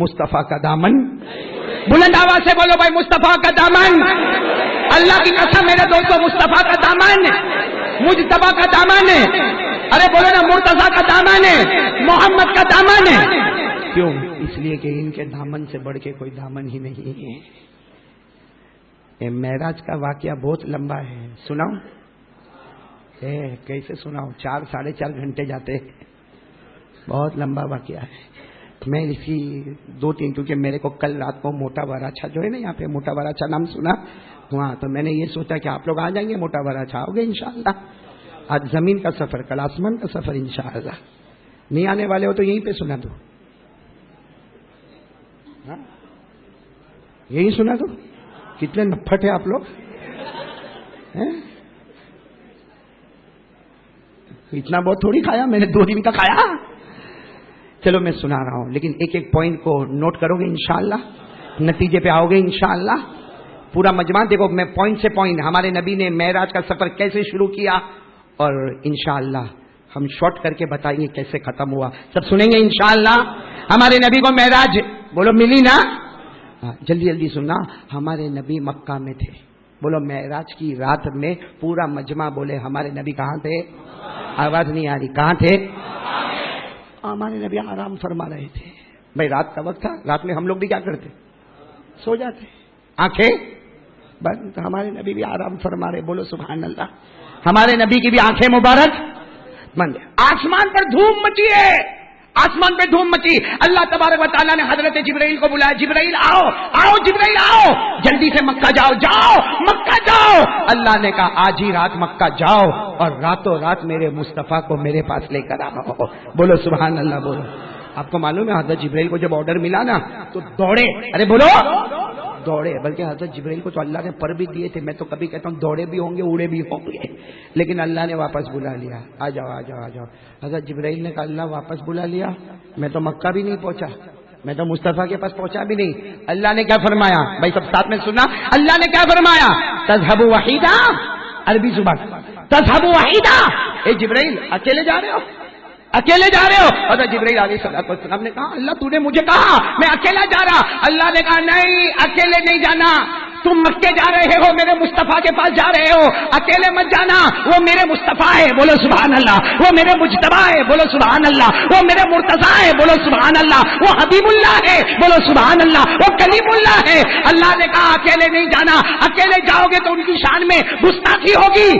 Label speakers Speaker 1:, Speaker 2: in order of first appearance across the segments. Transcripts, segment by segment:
Speaker 1: مصطفیٰ کا دامن. بلند آواز سے بولو بھائی مصطفیٰ کا دامن. اللہ کی قسم میرے دوستوں مصطفیٰ کا دامن, مجتبیٰ کا دامن ہے. ارے بولو نا مرتضیٰ کا دامن ہے, محمد کا دامن ہے. کیوں؟ اس لیے کہ ان کے دامن سے بڑھ کے کوئی دامن ہی نہیں ہے. معراج کا واقعہ بہت لمبا ہے, سناؤں؟ کیسے سناؤں؟ 4-4.5 گھنٹے جاتے ہیں. بہت لمبا واقعہ ہے. میں اس کی 2-3 کیونکہ میرے کو کل رات کو موٹا وراچا جو ہے نا یہاں پہ موٹا وراچا نام سنا وہاں, تو میں نے یہ سوچا کہ آپ لوگ آ جائیں گے, موٹا وراچا آؤ گے انشاءاللہ. آج زمین کا سفر, کل آسمان کا سفر انشاءاللہ. نہیں آنے والے ہو تو یہیں پہ سنا دو, یہی سنا دو. کتنے نپھٹ ہے آپ لوگ, اتنا بہت تھوڑی کھایا میں نے, 2 دن کا کھایا. چلو میں سنا رہا ہوں لیکن ایک ایک پوائنٹ کو نوٹ کرو گے انشاءاللہ, نتیجے پہ آؤ گے انشاءاللہ. پورا مجمع دیکھو, میں پوائنٹ سے پوائنٹ ہمارے نبی نے معراج کا سفر کیسے شروع کیا اور انشاءاللہ ہم شارٹ کر کے بتائیں گے کیسے ختم ہوا. سب سنیں گے انشاءاللہ. ہمارے نبی کو معراج بولو ملی نا, جلدی جلدی سننا. ہمارے نبی مکہ میں تھے, بولو معراج کی رات میں پورا مجمع بولے ہمارے نبی کہاں تھے. آواز نہیں آ رہی, کہاں تھے؟ ہمارے نبی آرام فرما رہے تھے. بھائی رات کا وقت تھا, رات میں ہم لوگ بھی کیا کرتے, سو جاتے, آنکھیں بند. ہمارے نبی بھی آرام فرما رہے, بولو سبحان اللہ. ہمارے نبی کی بھی آنکھیں مبارک بند. آسمان پر دھوم مچی ہے, آسمان پہ دھوم مچی. اللہ تبارک و تعالیٰ نے حضرت جبرائیل کو بلایا, جبرائیل آؤ, آؤ جبرائیل آؤ, جلدی سے مکہ جاؤ, جاؤ مکہ جاؤ. اللہ نے کہا آج ہی رات مکہ جاؤ اور راتوں رات میرے مصطفیٰ کو میرے پاس لے کر آؤ. بولو سبحان اللہ. بولو. آپ کو معلوم ہے حضرت جبرائیل کو جب آرڈر ملا نا تو دوڑے, ارے بولو دوڑے. بلکہ حضرت جبرائیل کو تو اللہ نے پر بھی دیے تھے. میں تو کبھی کہتا ہوں دوڑے بھی ہوں گے, اڑے بھی ہوں گے, لیکن اللہ نے واپس بلا لیا. آ جاؤ آ جاؤ آ جاؤ. حضرت جبرائیل نے کہا اللہ واپس بلا لیا, میں تو مکہ بھی نہیں پہنچا, میں تو مصطفیٰ کے پاس پہنچا بھی نہیں. اللہ نے کیا فرمایا بھائی سب ساتھ میں سننا, اللہ نے کیا فرمایا, تذهب وحیدا, عربی زبان, تذهب وحیدا. اے جبرائیل اکیلے جا رہے ہو, اکیلے جا رہے ہو. حضرت جبرائیل علیہ السلام نے کہا اللہ تو نے مجھے کہا میں اکیلا جا رہا. اللہ نے کہا نہیں اکیلے نہیں جانا, تم مکے جا رہے ہو, میرے مصطفیٰ کے پاس جا رہے ہو, اکیلے مت جانا. وہ میرے مصطفیٰ ہے, بولو سبحان اللہ. وہ میرے مجتبیٰ ہے, بولو سبحان اللہ. وہ میرے مرتضیٰ ہے, بولو سبحان اللہ. وہ حبیب اللہ ہے, بولو سبحان اللہ. وہ کلیم اللہ ہے. اللہ نے کہا اکیلے نہیں جانا, اکیلے جاؤ گے تو ان کی شان میں گستاخی ہوگی.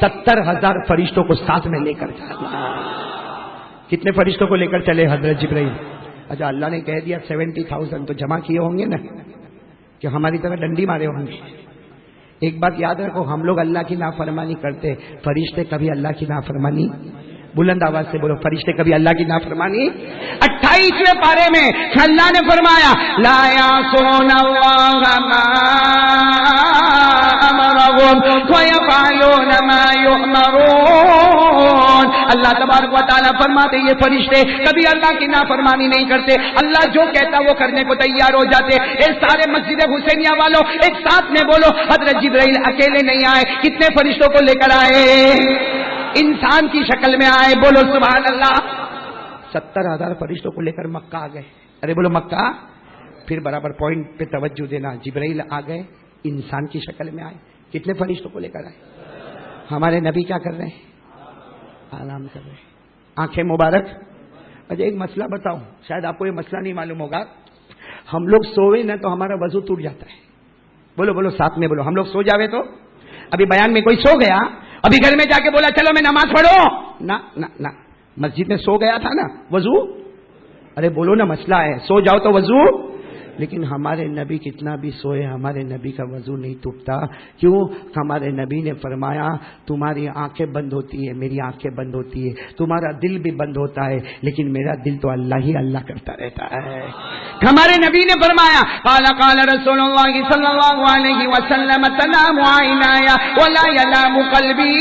Speaker 1: 70,000 فرشتوں کو ساتھ میں لے کر جانا. کتنے فرشتوں کو لے کر چلے حضرت جبرائیل؟ اچھا اللہ نے کہہ دیا 70,000 تو جمع کیے ہوں گے نا کہ ہماری طرح ڈنڈی مارے ہوں گے. ایک بات یاد رکھو, ہم لوگ اللہ کی نافرمانی کرتے, فرشتے کبھی اللہ کی نافرمانی. بلند آواز سے بولو, فرشتے کبھی اللہ کی نافرمانی. 28ویں پارے میں اللہ نے فرمایا لا یعصون اللہ ما امرهم ویفعلون ما یؤمرون. اللہ تبارک و تعالیٰ فرماتے یہ فرشتے کبھی اللہ کی نافرمانی نہیں کرتے, اللہ جو کہتا وہ کرنے کو تیار ہو جاتے. اے سارے مسجد حسینیہ والوں ایک ساتھ میں بولو, حضرت جبرائیل اکیلے نہیں آئے, کتنے فرشتوں کو لے کر آئے, انسان کی شکل میں آئے, بولو سبحان اللہ. 70,000 فرشتوں کو لے کر مکہ آ گئے. ارے بولو مکہ. پھر برابر پوائنٹ پہ توجہ دینا, جبرائیل آ گئے, انسان کی شکل میں آئے. کتنے فرشتوں کو لے کر آئے؟ ہمارے نبی کیا کر رہے ہیں؟ آرام کر رہے ہیں, آنکھیں مبارک. اچھا ایک مسئلہ بتاؤں, شاید آپ کو یہ مسئلہ نہیں معلوم ہوگا. ہم لوگ سوئے نا تو ہمارا وضو ٹوٹ جاتا ہے. بولو بولو ساتھ میں بولو. ہم لوگ سو جاوے تو, ابھی بیان میں کوئی سو گیا, ابھی گھر میں جا کے بولا چلو میں نماز پڑھو, نہ مسجد میں سو گیا تھا نا, وضو. ارے بولو نا, مسئلہ ہے, سو جاؤ تو وضو. لیکن ہمارے نبی کتنا بھی سوئے ہمارے نبی کا وضو نہیں ٹوٹتا. کیوں؟ ہمارے نبی نے فرمایا تمہاری آنکھیں بند ہوتی ہے, میری آنکھیں بند ہوتی ہے, تمہارا دل بھی بند ہوتا ہے, لیکن میرا دل تو اللہ ہی اللہ کرتا رہتا ہے. ہمارے نبی نے فرمایا قال قال رسول اللہ صلی اللہ علیہ وسلم تنام عینایا ولا ینام قلبی.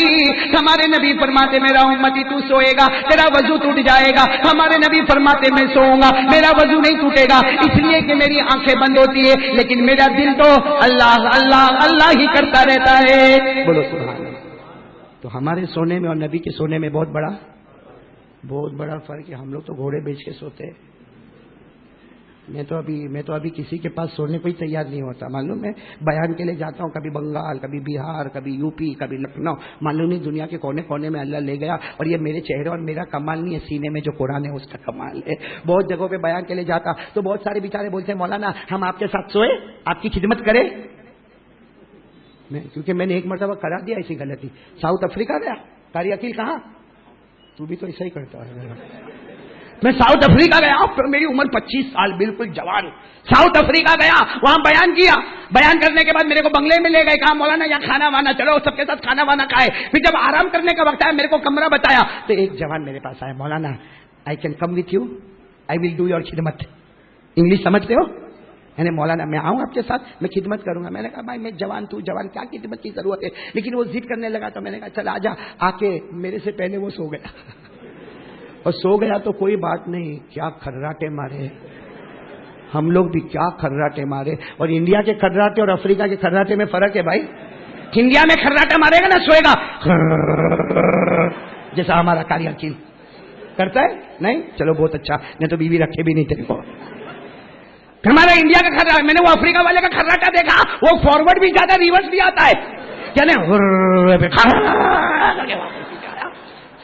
Speaker 1: ہمارے نبی فرماتے میرا امتی تو سوئے گا تیرا وضو ٹوٹ جائے گا. ہمارے نبی فرماتے میں سوؤں گا میرا وضو نہیں ٹوٹے گا, اس لیے کہ میری آنکھیں بند ہوتی ہے, لیکن میرا دل تو اللہ اللہ اللہ ہی کرتا رہتا ہے. بولو سبحان اللہ. تو ہمارے سونے میں اور نبی کے سونے میں بہت بڑا فرق ہے. ہم لوگ تو گھوڑے بیچ کے سوتے ہیں, میں تو ابھی کسی کے پاس سونے کو ہی تیار نہیں ہوتا. معلوم ہے, بیان کے لیے جاتا ہوں, کبھی بنگال, کبھی بہار, کبھی یو پی, کبھی لکھنؤ, معلوم نہیں دنیا کے کونے کونے میں اللہ لے گیا. اور یہ میرے چہرے اور میرا کمال نہیں ہے, سینے میں جو قرآن ہے اس کا کمال ہے. بہت جگہوں پہ بیان کے لیے جاتا تو بہت سارے بیچارے بولتے ہیں مولانا ہم آپ کے ساتھ سوئے, آپ کی خدمت کریں. کیونکہ میں نے ایک مرتبہ کرا دیا ایسی غلطی. ساؤتھ افریقہ گیا, قاری عقیل کہاں, تو بھی تو ایسا ہی کرتا ہے. میں ساؤتھ افریقہ گیا, میری عمر 25 سال, بالکل جوان. ساؤتھ افریقہ گیا, وہاں بیان کیا. بیان کرنے کے بعد میرے کو بنگلے میں لے گئے, کہا مولانا یہاں کھانا وانا, چلو سب کے ساتھ کھانا وانا کھائے. پھر جب آرام کرنے کا وقت آیا, میرے کو کمرہ بتایا, تو ایک جوان میرے پاس آیا, مولانا I can come with you, I will do your خدمت. انگلش سمجھتے ہو؟ یعنی مولانا میں آؤں آپ کے ساتھ, میں خدمت کروں گا. میں نے کہا بھائی میں جوان, تو جوان, کیا خدمت کی ضرورت ہے. لیکن وہ ضد کرنے لگا, تو میں نے کہا چل آجا. آ کے میرے سے پہلے وہ سو گیا, اور سو گیا تو کوئی بات نہیں. کیا کھرراٹے مارے ہم لوگ بھی, کیا کھرراٹے مارے. اور انڈیا کے کھرراٹے اور افریقہ کے کھرراٹے میں فرق ہے بھائی. انڈیا میں کھرراٹا مارے گا نا, سوئے گا جیسا ہمارا قاری عقیل کرتا ہے. نہیں چلو بہت اچھا, میں تو بیوی رکھے بھی نہیں تیرے کو. ہمارا انڈیا کا کھرراٹا, میں نے وہ افریقہ والے کا کھرراٹا دیکھا, وہ فارورڈ بھی جاتا ہے, ریورس بھی آتا ہے. کیا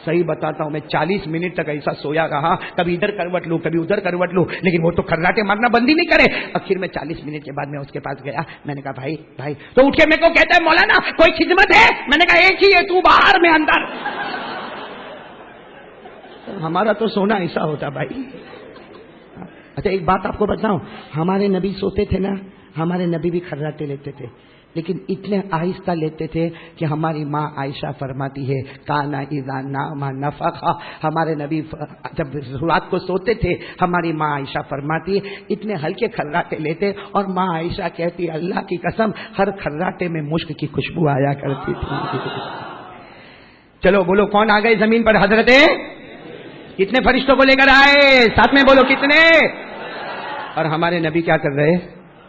Speaker 1: صحیح بتاتا ہوں, میں 40 منٹ تک ایسا سویا رہا, کبھی ادھر کروٹ لوں, کبھی ادھر کروٹ لوں, لیکن وہ تو کھرراٹے مارنا بند ہی نہیں کرے. آخر میں 40 منٹ کے بعد میں اس کے پاس گیا. میں نے کہا بھائی بھائی, تو اٹھ کے میرے کو کہتا ہے مولانا کوئی خدمت ہے. میں نے کہا ایک ہی ہے, تو باہر میں اندر. ہمارا تو سونا ایسا ہوتا بھائی. اچھا ایک بات آپ کو بتاؤں, ہمارے نبی سوتے تھے نا, ہمارے نبی بھی کھرراٹے لیتے تھے, لیکن اتنے آہستہ لیتے تھے کہ ہماری ماں عائشہ فرماتی ہے کانا اذا نام نفخا. ہمارے نبی جب رات کو سوتے تھے, ہماری ماں عائشہ فرماتی ہے اتنے ہلکے کھرراٹے لیتے, اور ماں عائشہ کہتی اللہ کی قسم ہر کھرراٹے میں مشک کی خوشبو آیا کرتی تھی. چلو بولو کون آ گئے زمین پر حضرت, کتنے فرشتوں کو لے کر آئے, ساتھ میں بولو کتنے. اور ہمارے نبی کیا کر رہے,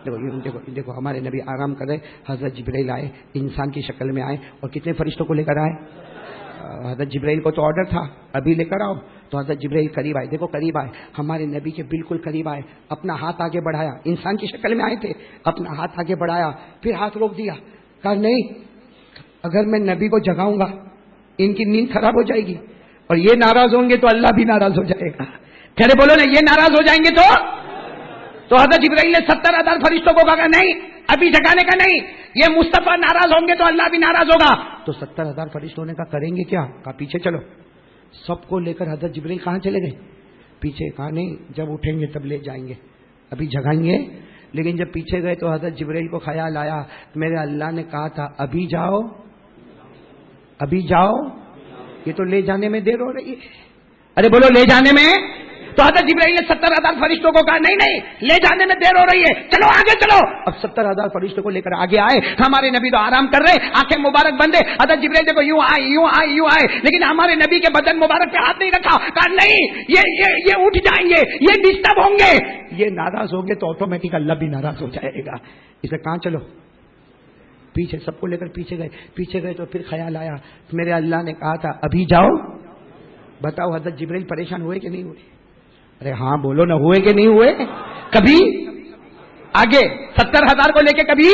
Speaker 1: دیکھو دیکھو ہمارے نبی آرام کر رہے. حضرت جبرائیل آئے, انسان کی شکل میں آئے, اور کتنے فرشتوں کو لے کر آئے. حضرت جبرائیل کو تو آرڈر تھا ابھی لے کر آؤ, تو حضرت جبرائیل قریب آئے. دیکھو قریب آئے, ہمارے نبی کے بالکل قریب آئے, اپنا ہاتھ آگے بڑھایا, انسان کی شکل میں آئے تھے, اپنا ہاتھ آگے بڑھایا, پھر ہاتھ روک دیا, کہا نہیں اگر میں نبی کو جگاؤں گا ان کی نیند خراب ہو جائے گی, اور یہ ناراض ہوں گے تو اللہ بھی ناراض ہو جائے گا. کہہ رہے بولو نا, یہ ناراض ہو جائیں گے تو حضرت جبرائیل نے 70,000 فرشتوں کو کہا نہیں ابھی جگانے کا نہیں, یہ مصطفیٰ ناراض ہوں گے تو اللہ بھی ناراض ہوگا. تو 70,000 فرشتوں نے کہا کریں گے کیا, کہا پیچھے چلو. سب کو لے کر حضرت جبرائیل کہاں چلے گئے, پیچھے. کہا نہیں جب اٹھیں گے تب لے جائیں گے, ابھی جگائیں گے. لیکن جب پیچھے گئے تو حضرت جبرائیل کو خیال آیا میرے اللہ نے کہا تھا ابھی جاؤ ابھی جاؤ, یہ تو لے جانے میں دیر ہو رہی ہے. ارے بولو لے جانے میں. تو حضرت جبرائیل نے 70,000 فرشتوں کو کہا نہیں نہیں لے جانے میں دیر ہو رہی ہے, چلو آگے چلو. اب 70,000 فرشتوں کو لے کر آگے آئے. ہمارے نبی تو آرام کر رہے, آنکھیں مبارک بندے. حضرت جبرائیل دیکھو یوں آئے یوں آئے یوں آئے, لیکن ہمارے نبی کے بدن مبارک پہ ہاتھ نہیں رکھا. کہا نہیں یہ اٹھ جائیں گے, یہ ڈسٹرب ہوں گے, یہ ناراض ہوں گے تو آٹومیٹک اللہ بھی ناراض ہو جائے گا. اسے کہاں چلو پیچھے, سب کو لے کر پیچھے گئے تو پھر خیال آیا میرے اللہ نے کہا تھا ابھی جاؤ. بتاؤ حضرت جبرائیل پریشان ہوئے کہ نہیں ہوئے. ارے ہاں بولو نہ, ہوئے کہ نہیں ہوئے. کبھی آگے 70,000 کو لے کے کبھی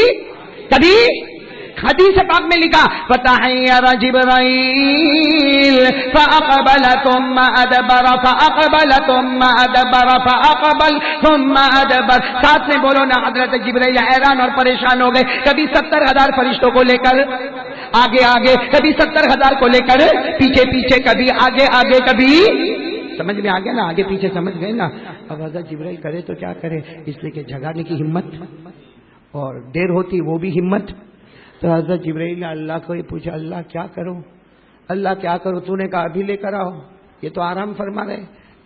Speaker 1: حدیث پاک میں لکھا فتحیر جبرائیل فاقبل ثم ادبر فاقبل ثم ادبر فاقبل ثم ادبر. ساتھ میں بولو نا, حضرت جبرائیل حیران اور پریشان ہو گئے. کبھی 70,000 فرشتوں کو لے کر آگے, کبھی 70,000 کو لے کر پیچھے, کبھی آگے کبھی. سمجھ میں آ گیا نا, آگے پیچھے سمجھ گئے نا. اب حضرت جبرائیل کرے تو کیا کرے, اس لیے کہ جگانے کی ہمت, اور دیر ہوتی وہ بھی ہمت. تو حضرت جبرائیل نے اللہ کو یہ پوچھا اللہ کیا کروں, تو نے کہا ابھی لے کر آؤ. یہ تو آرام فرما رہے,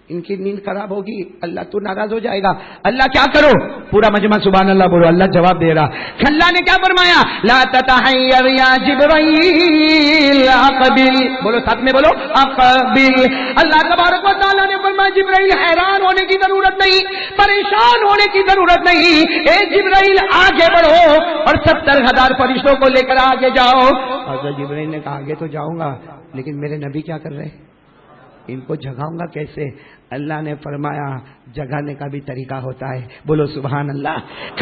Speaker 1: ان کی نیند خراب ہوگی, اللہ تو ناراض ہو جائے گا. اللہ کیا کرو, پورا مجمع سبحان اللہ بولو. اللہ جواب دے رہا, اللہ نے کیا فرمایا لا تتحیر یا جبرائیل اقبل. بولو ساتھ میں بولو اقبل. اللہ تبارک و تعالیٰ نے فرمایا جبرائیل حیران ہونے کی ضرورت نہیں, پریشان ہونے کی ضرورت نہیں. اے جبرائیل آگے بڑھو اور 70,000 فرشتوں کو لے کر آگے جاؤ. حضرت جبرائیل نے کہا آگے تو جاؤں گا, لیکن میرے نبی کیا کر رہے, ان کو جگاؤں گا کیسے. اللہ نے فرمایا جگانے کا بھی طریقہ ہوتا ہے. بولو سبحان اللہ.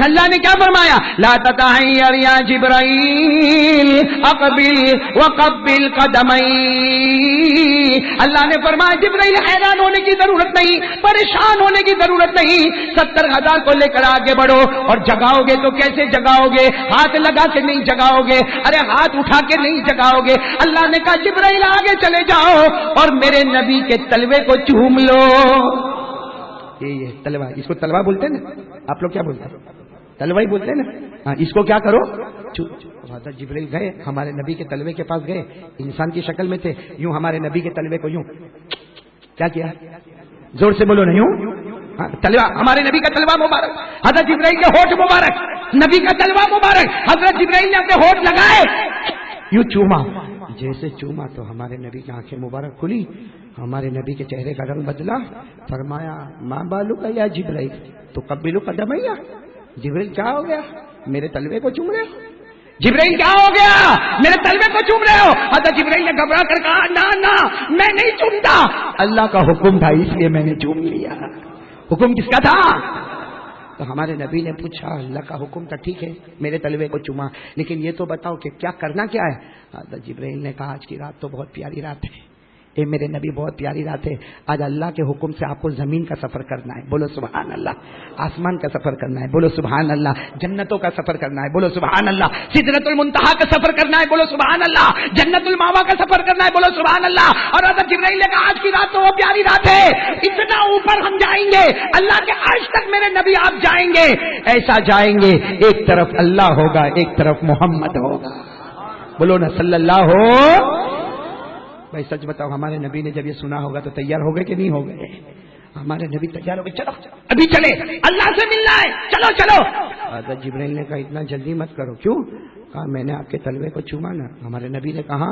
Speaker 1: اللہ نے کیا فرمایا؟ لا تتحیر یا جبرائیل اقبل وقبل قدمی. اللہ نے فرمایا جبرائیل حیران ہونے کی ضرورت نہیں، پریشان ہونے کی ضرورت نہیں. 70,000 کو لے کر آگے بڑھو. اور جگاؤ گے تو کیسے جگاؤ گے؟ ہاتھ لگا کے نہیں جگاؤ گے، ارے ہاتھ اٹھا کے نہیں جگاؤ گے. اللہ نے کہا جبرائیل آگے چلے جاؤ اور میرے نبی کے تلوے کو چوم لو. یہ تلوا، اس کو تلوا بولتے ہیں نا، آپ لوگ کیا بولتے ہیں؟ تلوا ہی بولتے ہیں نا. ہاں، اس کو کیا کرو؟ حضرت جبرائیل گئے ہمارے نبی کے تلوے کے پاس، گئے انسان کی شکل میں تھے، یوں ہمارے نبی کے تلوے کو یوں کیا کیا؟ زور سے بولو نا، یوں تلوا. ہمارے نبی کا تلوا مبارک، حضرت جبرائیل کے ہونٹ مبارک، نبی کا تلوا مبارک، حضرت جبرائیل نے اپنے ہونٹ لگائے، یوں چوما. جیسے چوما تو ہمارے نبی کی آنکھیں مبارک کھلی، ہمارے نبی کے چہرے کا رنگ بدلا. فرمایا ماں بالو کا یا جبرائیل تو قبلو قدمیا. جبرائیل کیا ہو گیا؟ میرے تلوے کو چوم رہے ہو؟ جبرائیل کیا ہو گیا؟ میرے تلوے کو چوم رہے ہو؟ حضرت جبرائیل نے گھبرا کر کہا نہ نہ میں نہیں چومتا. اللہ کا حکم تھا اس لیے میں نے چوم لیا. حکم کس کا تھا؟ تو ہمارے نبی نے پوچھا اللہ کا حکم تھا، ٹھیک ہے میرے تلوے کو چوما، لیکن یہ تو بتاؤ کہ کیا کرنا کیا ہے؟ حضرت جبرائیل نے کہا آج کی رات تو بہت پیاری رات ہے، اے میرے نبی بہت پیاری رات ہے. آج اللہ کے حکم سے آپ کو زمین کا سفر کرنا ہے. بولو سبحان اللہ. آسمان کا سفر کرنا ہے. بولو سبحان اللہ. جنتوں کا سفر کرنا ہے. بولو سبحان اللہ. سدرۃ المنتہا کا سفر کرنا ہے. بولو سبحان اللہ. جنت الماوا کا سفر کرنا ہے. بولو سبحان اللہ. اور حضرت جبرائیل نے کہا آج کی رات تو وہ پیاری رات ہے، اتنا اوپر ہم جائیں گے، اللہ کے عرش تک میرے نبی آپ جائیں گے. ایسا جائیں گے ایک طرف اللہ ہوگا، ایک طرف محمد ہوگا. بولو نا صلی اللہ ہو. بھائی سچ بتاؤ ہمارے نبی نے جب یہ سنا ہوگا تو تیار ہو گئے کہ نہیں ہو گئے؟ ہمارے نبی تیار ہو گئے، چلو ابھی چلے اللہ سے ملنا ہے، چلو چلو. حضرت جبرائیل نے کہا اتنا جلدی مت کرو. کیوں؟ کہا میں نے آپ کے تلوے کو چوما نا. ہمارے نبی نے کہا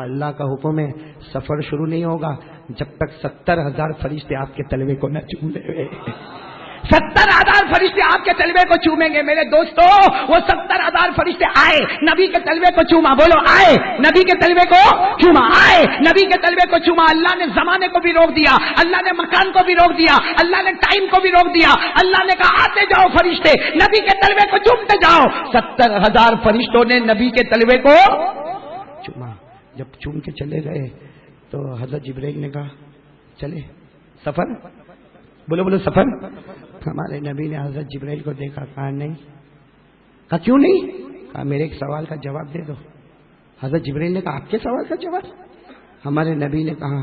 Speaker 1: اللہ کا حکم ہے سفر شروع نہیں ہوگا جب تک 70,000 فرشتے آپ کے تلوے کو نہ چوم لے. 70,000 فرشتے آپ کے تلوے کو چومیں گے. میرے دوستو وہ 70,000 فرشتے آئے، نبی کے تلوے کو چوما. بولو آئے، نبی کے تلوے کو چوما. آئے، نبی کے تلوے کو چوما. اللہ نے زمانے کو بھی روک دیا، اللہ نے مکان کو بھی روک دیا، اللہ نے ٹائم کو بھی روک دیا. اللہ نے کہا آتے جاؤ فرشتے، نبی کے تلوے کو چومتے جاؤ. 70,000 فرشتوں نے نبی کے تلوے کو چوما. جب چوم کے چلے گئے تو حضرت جبرائیل نے کہا چلے سفر. بولو بولو سفر. ہمارے نبی نے حضرت جبرائیل کو دیکھا، کہا نہیں. کہا کیوں نہیں؟ کہا میرے ایک سوال کا جواب دے دو. حضرت جبرائیل نے کہا آپ کے سوال کا جواب؟ ہمارے نبی نے کہا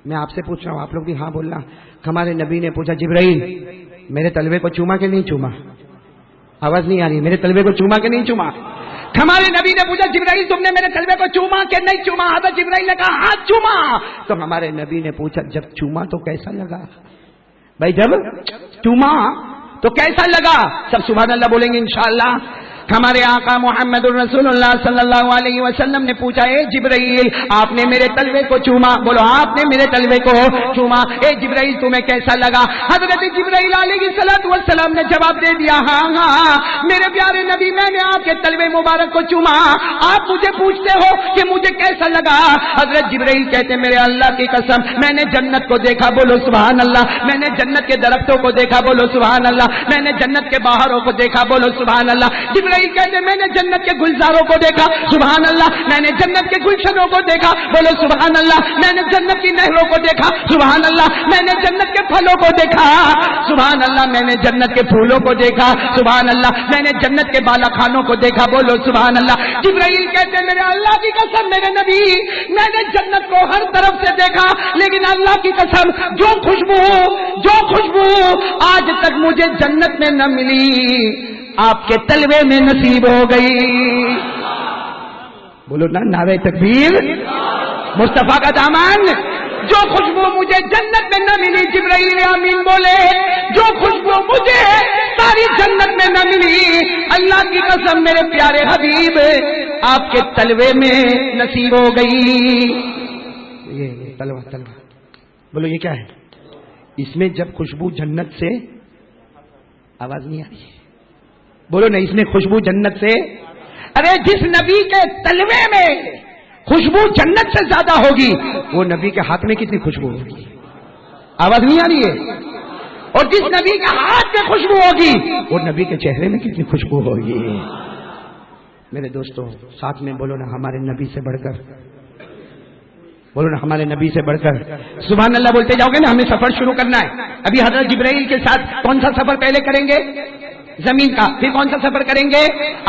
Speaker 1: میں آپ سے پوچھ رہا ہوں، آپ لوگ بھی ہاں بولنا. ہمارے نبی نے پوچھا جبرائیل میرے تلوے کو چوما کہ نہیں چوما؟ آواز نہیں آ رہی. میرے تلوے کو چوما کہ نہیں چوما؟ ہمارے نبی نے پوچھا جبرائیل تم نے میرے تلوے کو چوما کہ نہیں چوما؟ حضرت جبرائیل نے کہا ہاں چوما. تو ہمارے نبی نے پوچھا جب چوما تو کیسا لگا؟ بھائی جب چوما تو کیسا لگا؟ سب سبحان اللہ بولیں گے انشاءاللہ. ہمارے آقا محمد الرسول اللہ صلی اللہ علیہ وسلم نے پوچھا اے جبرائیل آپ نے میرے تلوے کو چوما؟ بولو آپ نے میرے تلوے کو چوما. اے جبرائیل تمہیں کیسا لگا؟ حضرت جبرائیل علیہ السلام نے جواب دے دیا ہاں ہاں میرے پیارے نبی میں نے آپ کے تلوے مبارک کو چوما. آپ مجھے پوچھتے ہو کہ مجھے کیسا لگا؟ حضرت جبرائیل کہتے میرے اللہ کی قسم میں نے جنت کو دیکھا. بولو سبحان اللہ. میں نے جنت کے درختوں کو دیکھا. بولو سبحان اللہ. میں نے جنت کے باہروں کو دیکھا. بولو سبحان اللہ. جبرائیل کہتے میں نے جنت کے گلزاروں کو دیکھا. سبحان اللہ. میں نے جنت کے گلشنوں کو دیکھا. بولو سبحان اللہ. میں نے جنت کی نہروں کو دیکھا. سبحان اللہ. میں نے جنت کے پھلوں کو دیکھا. سبحان اللہ. میں نے جنت کے پھولوں کو دیکھا. سبحان اللہ. میں نے جنت کے بالا خانوں کو دیکھا. بولو سبحان اللہ. جبرائیل کہتے میرے اللہ کی قسم میرے نبی میں نے جنت کو ہر طرف سے دیکھا، لیکن اللہ کی قسم جو خوشبو آج تک مجھے جنت میں نہ ملی آپ کے تلوے میں نصیب ہو گئی. بولو نا نعرہ تکبیر. مصطفیٰ کا دامن. جو خوشبو مجھے جنت میں نہ ملی، جبرائیل آمین بولے. جو خوشبو مجھے ساری جنت میں نہ ملی، اللہ کی قسم میرے پیارے حبیب آپ کے تلوے میں نصیب ہو گئی. یہ تلوہ بولو یہ کیا ہے؟ اس میں جب خوشبو جنت سے، آواز نہیں آ رہی ہے بولو نا، اس میں خوشبو جنت سے. ارے جس نبی کے تلوے میں خوشبو جنت سے زیادہ ہوگی وہ نبی کے ہاتھ میں کتنی خوشبو ہوگی؟ آواز نہیں آ رہی ہے؟ اور جس نبی کے ہاتھ میں خوشبو ہوگی وہ نبی کے چہرے میں کتنی خوشبو ہوگی. میرے دوستوں ساتھ میں بولو نا ہمارے نبی سے بڑھ کر، بولو نا ہمارے نبی سے بڑھ کر. سبحان اللہ بولتے جاؤ گے نا. ہمیں سفر شروع کرنا ہے. ابھی حضرت جبرائیل کے ساتھ کون سا سفر پہلے کریں گے؟ زمین کا. پھر کون سا سفر کریں گے؟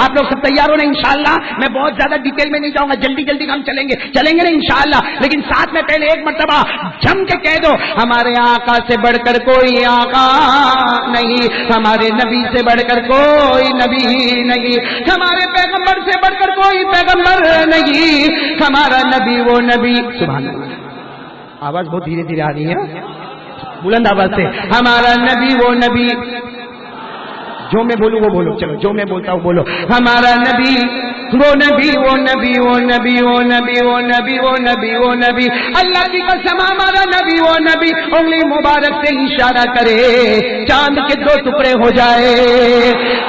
Speaker 1: آپ لوگ سب تیار ہو نا انشاءاللہ. میں بہت زیادہ ڈیٹیل میں نہیں جاؤں گا، جلدی جلدی ہم چلیں گے نا انشاءاللہ. لیکن ساتھ میں پہلے ایک مرتبہ جم کے کہہ دو ہمارے آقا سے بڑھ کر کوئی آقا نہیں، ہمارے نبی سے بڑھ کر کوئی نبی نہیں، ہمارے پیغمبر سے بڑھ کر کوئی پیغمبر نہیں، ہمارا نبی وہ نبی. سبحان اللہ. آواز بہت دھیرے دھیرے آ رہی ہے، بلند آواز سے. ہمارا نبی وہ نبی. جو میں بولوں وہ بولو. چلو جو میں بولتا ہوں بولو. ہمارا نبی وہ نبی وہ نبی وہ نبی وہ نبی وہ نبی وہ نبی وہ نبی. اللہ کی قسم ہمارا نبی وہ نبی انگلی مبارک سے اشارہ کرے چاند کے 2 ٹکڑے ہو جائے.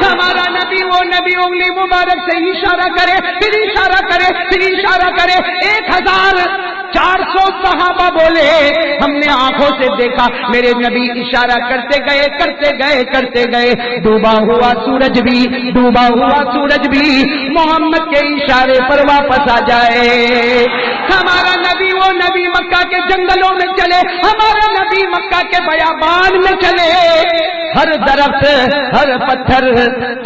Speaker 1: ہمارا نبی وہ نبی انگلی مبارک سے اشارہ کرے، پھر اشارہ کرے، پھر اشارہ کرے. 1400 صحابہ بولے ہم نے آنکھوں سے دیکھا میرے نبی اشارہ کرتے گئے کرتے گئے کرتے گئے. ڈوبا ہوا سورج بھی محمد کے اشارے پر واپس آ جائے. ہمارا نبی وہ نبی مکہ کے جنگلوں میں چلے، ہمارا نبی مکہ کے بیابان میں چلے. ہر درخت ہر پتھر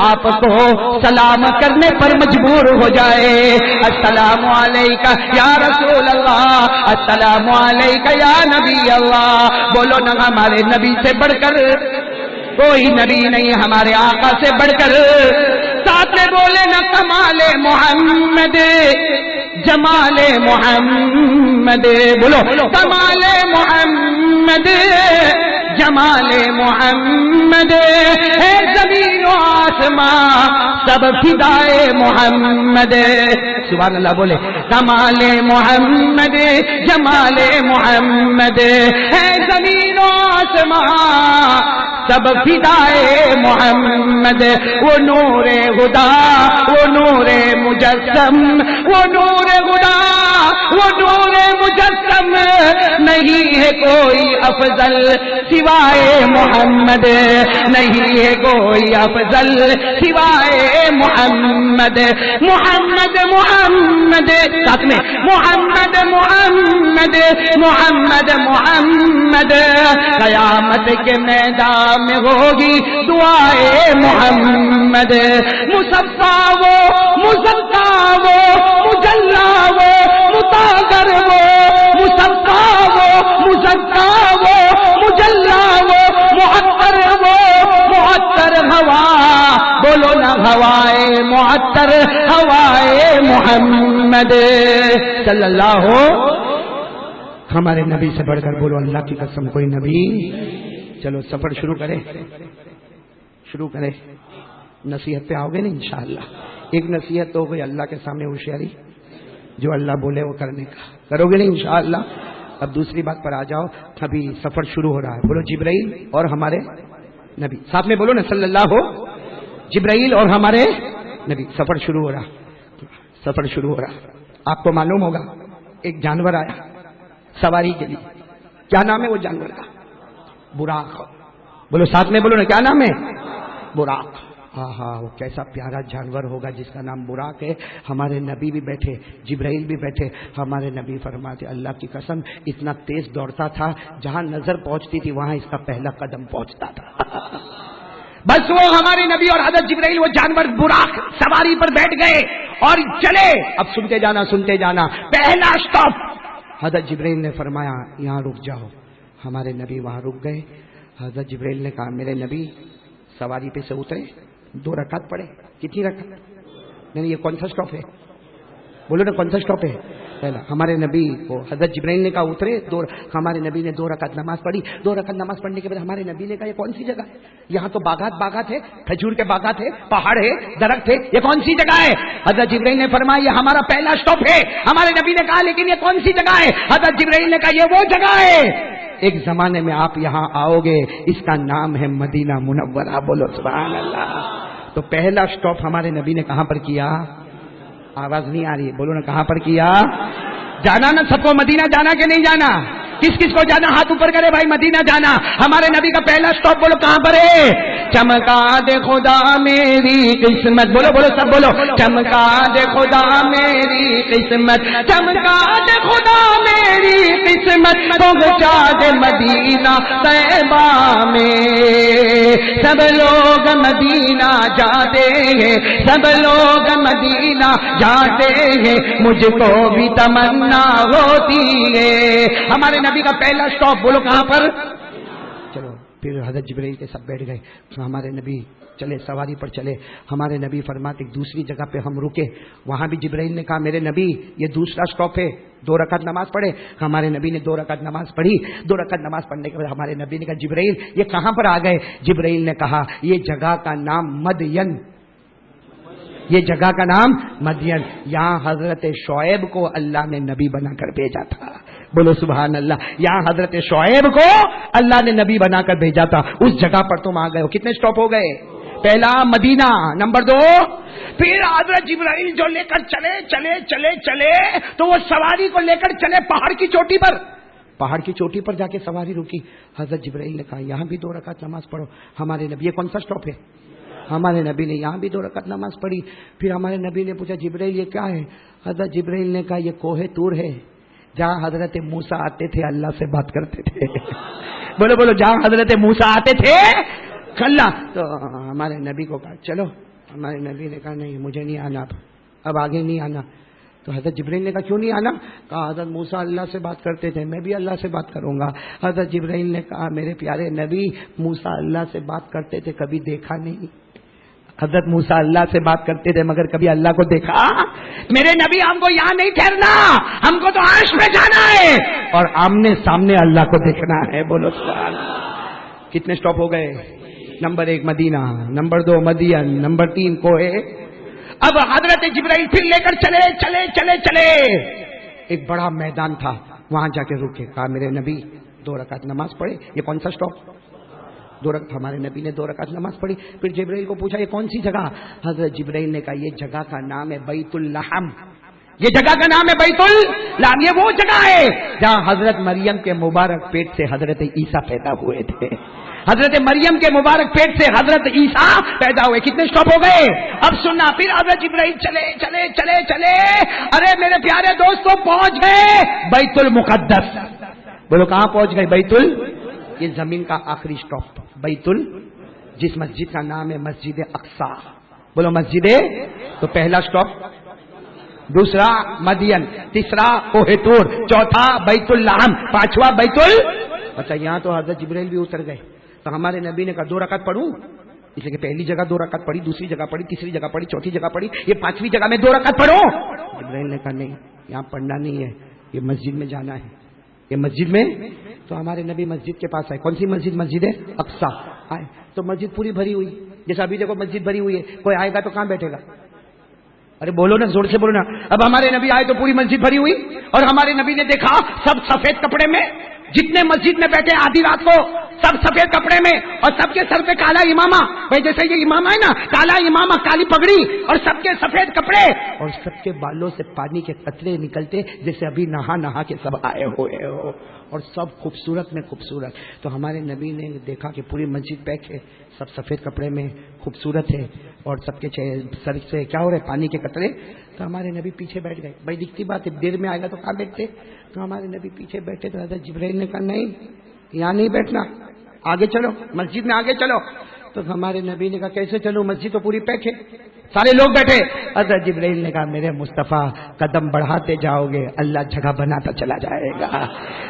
Speaker 1: آپ کو سلام کرنے پر مجبور ہو جائے. السلام علیکہ یا رسول اللہ، السلام علیکہ یا نبی اللہ. بولو نا ہمارے نبی سے بڑھ کر کوئی نبی نہیں، ہمارے آقا سے بڑھ کر. ساتھ میں بولے نا کمال محمد جمال محمد. بولو کمال محمد جمال محمد. ہے زمین و آسمان سب فدائے محمد. سبحان اللہ. بولے کمال محمد جمال محمد. ہے زمین و آسمان سب فدائے محمد. وہ نور خدا وہ نور مجسم، وہ نور خدا وہ نور مجسم. نہیں ہے کوئی افضل سوائے محمد، نہیں ہے کوئی افضل سوائے محمد. محمد محمد ساتھ میں محمد محمد محمد محمد. قیامت کے میدان میں ہوگی دعائے محمد. مصفا وہ مزکا وہ مجلا وہ مطاہر وہ، مصفا وہ مزکا وہ مجلا وہ معطر وہ معطر ہوا. بولو نا ہوائے معطر ہوائے محمد صلی اللہ ہو. ہمارے نبی سے بڑھ کر بولو اللہ کی قسم کوئی نبی. چلو سفر شروع کرے. نصیحت پہ آؤ گے نا انشاءاللہ. ایک نصیحت تو ہو گئی اللہ کے سامنے ہوشیاری، جو اللہ بولے وہ کرنے کا. کرو گے نا انشاءاللہ. اب دوسری بات پر آ جاؤ. ابھی سفر شروع ہو رہا ہے. بولو جبرائیل اور ہمارے نبی. ساتھ میں بولو نا صلی اللہ ہو. جبرائیل اور ہمارے نبی. سفر شروع ہو رہا. آپ کو معلوم ہوگا ایک جانور آیا سواری کے لیے. کیا نام ہے وہ جانور کا؟ براق. بولو ساتھ میں بولو نا کیا نام ہے؟ براق. ہاں وہ کیسا پیارا جانور ہوگا جس کا نام براق ہے. ہمارے نبی بھی بیٹھے، جبرائیل بھی بیٹھے. ہمارے نبی فرماتے اللہ کی قسم اتنا تیز دوڑتا تھا جہاں نظر پہنچتی تھی وہاں اس کا پہلا قدم پہنچتا تھا. بس وہ ہمارے نبی اور حضرت جبرائیل وہ جانور براق سواری پر بیٹھ گئے اور چلے. اب سنتے جانا. پہلا اسٹاپ حضرت جبرائیل نے فرمایا یہاں رک جاؤ. ہمارے نبی وہاں رک گئے. حضرت جبرائیل نے کہا میرے نبی سواری پہ سے اترے، 2 رکعت پڑھے. کتنی رکعت؟ نہیں یہ کون سا اسٹاپ ہے؟ بولو نا کون سا اسٹاپ ہے؟ پہلا. ہمارے نبی کو حضرت جبرائیل نے کہا اترے. ہمارے نبی نے 2 رکعت نماز پڑھی. 2 رکعت نماز پڑھنے کے بعد ہمارے نبی نے کہا یہ کون سی جگہ ہے؟ یہاں تو باغات ہے، کھجور کے باغات ہے، پہاڑ ہے، درخت ہے. یہ کون سی جگہ ہے؟ حضرت جبرائیل نے فرمایا یہ ہمارا پہلا اسٹاپ ہے. ہمارے نبی نے کہا لیکن یہ کون سی جگہ ہے؟ حضرت جبرائیل نے کہا یہ وہ جگہ ہے ایک زمانے میں آپ یہاں آؤ گے، اس کا نام ہے مدینہ منورہ. بولو سبحان اللہ. تو پہلا اسٹاپ ہمارے نبی نے کہاں پر کیا؟ آواز نہیں آ رہی ہے. بولو نا کہاں پر کیا؟ جانا نا سب کو مدینہ جانا کہ نہیں جانا؟ کس کس کو جانا ہاتھ اوپر کرے بھائی, مدینہ جانا. ہمارے نبی کا پہلا سٹاپ بولو کہاں پر ہے؟ چمکا دے خدا میری قسمت, بولو بولو سب بولو, چمکا دے خدا میری قسمت, چمکا دے خدا میری قسمت, پہنچا دے مدینہ طیبہ میں. سب لوگ مدینہ جاتے ہیں, سب لوگ مدینہ جاتے ہیں, مجھ کو بھی تمنا ہوتی ہے. ہمارے نبی کا پہلا سٹاپ بولو کہاں پر؟ چلو پھر حضرت جبرائیل کے سب بیٹھ گئے. ہمارے نبی چلے سواری پر چلے. ہمارے نبی فرماتے دوسری جگہ پہ ہم رکے, وہاں بھی جبرائیل نے کہا میرے نبی یہ دوسرا سٹاپ ہے, 2 رکعت نماز پڑھے. ہمارے نبی نے 2 رکعت نماز پڑھی. 2 رکعت نماز پڑھنے کے بعد ہمارے نبی نے کہا جبرائیل یہ کہاں پر آ گئے؟ جبرائیل نے کہا یہ جگہ کا نام مدین, یہ جگہ کا نام مدین. یہاں حضرت شعیب کو اللہ نے نبی بنا کر بھیجا تھا. بولو سبحان اللہ. یہاں حضرت شعیب کو اللہ نے نبی بنا کر بھیجا تھا. اس جگہ پر تم آ گئے ہو. کتنے سٹاپ ہو گئے؟ پہلا مدینہ, نمبر 2 پھر حضرت جبرائیل جو لے کر چلے چلے چلے چلے تو وہ سواری کو لے کر چلے پہاڑ کی چوٹی پر. پہاڑ کی چوٹی پر جا کے سواری رکی. حضرت جبرائیل نے کہا یہاں بھی 2 رکعت نماز پڑھو. ہمارے نبی, یہ کون سا سٹاپ ہے؟ ہمارے نبی نے یہاں بھی 2 رکعت نماز پڑھی. پھر ہمارے نبی نے پوچھا جبرائیل یہ کیا ہے؟ حضرت جبرائیل نے کہا یہ کوہ طور ہے, جہاں حضرت موسیٰ آتے تھے اللہ سے بات کرتے تھے. بولو بولو, جہاں حضرت موسیٰ آتے تھے اللہ. تو ہمارے نبی کو کہا چلو. ہمارے نبی نے کہا نہیں مجھے نہیں آنا, اب آگے نہیں آنا. تو حضرت جبرائیل نے کہا کیوں نہیں آنا؟ کہا حضرت موسیٰ اللہ سے بات کرتے تھے, میں بھی اللہ سے بات کروں گا. حضرت جبرائیل نے کہا میرے پیارے نبی موسیٰ اللہ سے بات کرتے تھے کبھی دیکھا نہیں. حضرت موسیٰ اللہ سے بات کرتے تھے مگر کبھی اللہ کو دیکھا؟ میرے نبی ہم کو یہاں نہیں ٹھہرنا, ہم کو تو عرش میں جانا ہے اور آمنے سامنے اللہ کو دیکھنا ہے. بولو سبحان اللہ. کتنے سٹاپ ہو گئے؟ نمبر 1 مدینہ, نمبر 2 مدین, نمبر 3 کوہ. اب حضرت جبرائیل پھر لے کر چلے چلے چلے چلے. ایک بڑا میدان تھا, وہاں جا کے رکے. کہا میرے نبی 2 رکعت نماز پڑھے. یہ کون سا سٹاپ؟ 2 رکعت. ہمارے نبی نے 2 رکعت نماز پڑھی. پھر جبرائیل کو پوچھا یہ کون سی جگہ؟ حضرت جبرائیل نے کہا یہ جگہ کا نام ہے بیت اللحم. یہ جگہ کا نام ہے بیت اللحم. یہ وہ جگہ ہے جہاں حضرت مریم کے مبارک پیٹ سے حضرت عیسیٰ پیدا ہوئے تھے. حضرت مریم کے مبارک پیٹ سے حضرت عیسیٰ پیدا ہوئے. کتنے سٹاپ ہو گئے؟ اب سننا. پھر حضرت جبرائیل چلے چلے چلے چلے, ارے میرے پیارے دوستوں پہنچ گئے بیت المقدس. بولو کہاں پہنچ گئے؟ بیت یہ زمین کا آخری سٹاپ بیت جس مسجد کا نام ہے مسجد اقصی. بولو مسجد. تو پہلا سٹاپ, دوسرا مدین, تیسرا کوہ طور, چوتھا بیت اللحم, 5واں بیت اچھا یہاں تو حضرت جبرائیل بھی اتر گئے. تو ہمارے نبی نے کہا 2 رکعت پڑھوں, اس لیے کہ پہلی جگہ 2 رکعت پڑھی, دوسری جگہ پڑھی, تیسری جگہ پڑھی, چوتھی جگہ پڑھی, یہ 5ویں جگہ میں 2 رکعت پڑھوں. جبرائیل نے کہا نہیں یہاں پڑھنا نہیں ہے, یہ مسجد میں جانا ہے, یہ مسجد میں. تو ہمارے نبی مسجد کے پاس آئے. کون سی مسجد؟ مسجد اقصی آئے. تو مسجد پوری بھری ہوئی, جیسا ابھی دیکھو مسجد بھری ہوئی ہے. کوئی آئے گا تو کہاں بیٹھے گا؟ ارے بولو نا, زور سے بولو نا. اب ہمارے نبی آئے تو پوری مسجد بھری ہوئی, اور ہمارے نبی نے دیکھا سب سفید کپڑے میں, جتنے مسجد میں بیٹھے آدھی رات کو سب سفید کپڑے میں, اور سب کے سر پہ کالا امامہ. بھائی جیسے یہ امامہ ہے نا, کالا امامہ, کالی پگڑی, اور سب کے سفید کپڑے, اور سب کے بالوں سے پانی کے قطرے نکلتے جیسے ابھی نہا کے سب آئے ہوئے ہو, اور سب خوبصورت میں خوبصورت. تو ہمارے نبی نے دیکھا کہ پوری مسجد پیک ہے, سب سفید کپڑے میں خوبصورت ہے, اور سب کے سر سے کیا ہو رہے پانی کے قطرے. تو ہمارے نبی پیچھے بیٹھ گئے. بھائی دکھتی بات ہے, دیر میں آئے گا تو کہاں بیٹھتے. تو ہمارے نبی پیچھے بیٹھے. تو حضرت جبرائیل نے کہا نہیں یہاں نہیں بیٹھنا, آگے چلو, مسجد میں آگے چلو. تو ہمارے نبی نے کہا کیسے چلو, مسجد تو پوری پیک ہے, سارے لوگ بیٹھے. حضرت جبرائیل نے کہا میرے مصطفیٰ قدم بڑھاتے جاؤ گے اللہ جگہ بناتا چلا جائے گا,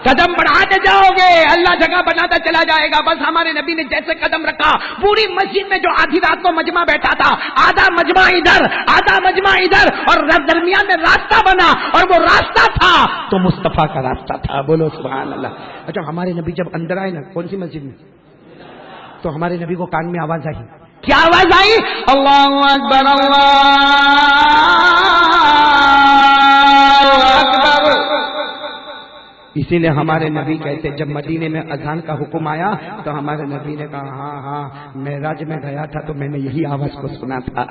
Speaker 1: قدم بڑھاتے جاؤ گے اللہ جگہ بناتا چلا جائے گا. بس ہمارے نبی نے جیسے قدم رکھا, پوری مسجد میں جو آدھی رات کو مجمع بیٹھا تھا, آدھا مجمع ادھر آدھا مجمع ادھر, اور درمیان میں راستہ بنا, اور وہ راستہ تھا تو مصطفیٰ کا راستہ تھا. بولو سبحان اللہ. اچھا ہمارے نبی جب اندر آئے نا, کون سی مسجد میں, تو ہمارے نبی کو کان میں آواز آئی. کیا آواز آئی؟ اللہ اکبر اللہ اکبر. اسی لیے ہمارے نبی کہتے جب مدینے میں اذان کا حکم آیا تو ہمارے نبی نے کہا ہاں ہاں معراج میں گیا تھا تو میں نے یہی آواز کو سنا تھا.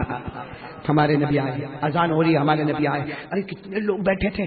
Speaker 1: ہمارے نبی آئے, اذان ہو رہی, ہمارے نبی آئے. ارے کتنے لوگ بیٹھے تھے,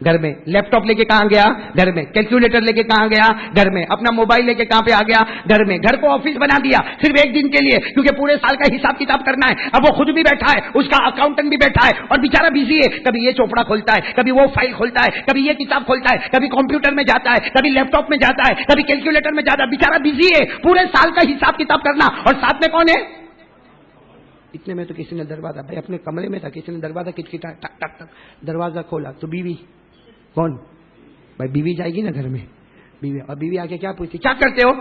Speaker 1: گھر میں لیپ ٹاپ لے کے کہاں گیا؟ گھر میں کیلکولیٹر لے کے کہاں گیا؟ گھر میں اپنا موبائل لے کے کہاں پہ آ گیا؟ گھر میں گھر کو آفس بنا دیا صرف ایک دن کے لیے، کیونکہ پورے سال کا حساب کتاب کرنا ہے. اب وہ خود بھی بیٹھا ہے، اس کا اکاؤنٹنٹ بھی بیٹھا ہے اور بیچارہ بزی ہے، کبھی یہ چوپڑا کھولتا ہے، کبھی وہ فائل کھولتا ہے، کبھی یہ کتاب کھولتا ہے، کبھی کمپیوٹر میں جاتا ہے، کبھی لیپ ٹاپ میں جاتا ہے، کبھی کیلکولیٹر میں جاتا ہے. بیچارہ بزی ہے، پورے سال کا حساب کتاب کرنا. اور ساتھ میں کون ہے؟ اتنے میں تو کسی نے دروازہ، بھائی اپنے کمرے میں تھا، کسی نے دروازہ کھٹکھٹا، ٹک ٹک ٹک، دروازہ کھولا تو بیوی کون؟ بھائی بیوی جائے گی نا گھر میں، بیوی. اور بیوی آگے کیا پوچھتی؟ کیا کرتے ہو؟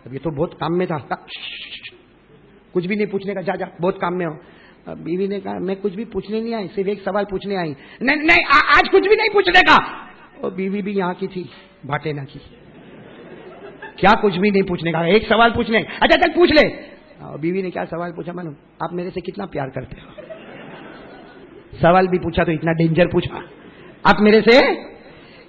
Speaker 1: اب یہ تو بہت کام میں تھا، کچھ بھی نہیں پوچھنے کا، جا جا بہت کام میں ہو. اب بیوی نے کہا میں کچھ بھی پوچھنے نہیں آئی، صرف ایک سوال پوچھنے آئی. نہیں آج کچھ بھی نہیں پوچھنے کا. اور بیوی بھی یہاں کی تھی، بھاٹے نہ کی. کیا کچھ بھی نہیں پوچھنے کا، ایک سوال پوچھنے. اچھا چل پوچھ لے. بیوی نے کیا سوال پوچھا معلوم؟ آپ میرے سے کتنا پیار کرتے ہو. سوال بھی پوچھا تو اتنا ڈینجر پوچھا، آپ میرے سے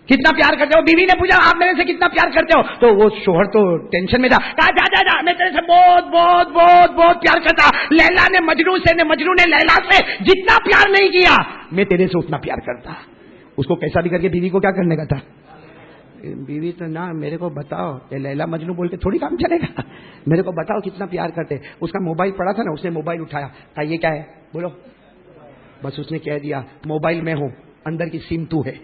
Speaker 1: کتنا پیار کرتے ہو. بیوی نے پوچھا آپ میرے سے کتنا پیار کرتے ہو، تو وہ شوہر تو ٹینشن میں تھا. کہا جا جا جا میں تیرے سے بہت بہت بہت بہت پیار کرتا. لیلا نے مجنوں سے، مجنوں نے لیلا سے جتنا پیار نہیں کیا، میں تیرے سے اتنا پیار کرتا. اس کو کیسا بھی کر کے بیوی کو کیا کرنے کا تھا. بیوی تو نہ میرے کو بتاؤ، یہ لیلا مجنوں بول کے تھوڑی کام چلے گا. میرے کو بتاؤ کتنا پیار کرتے. اس کا موبائل پڑا تھا نا، اس نے موبائل اٹھایا، کہا یہ کیا ہے بولو. بس اس نے کہہ دیا موبائل میں ہوں، اندر کی سم تو ہے.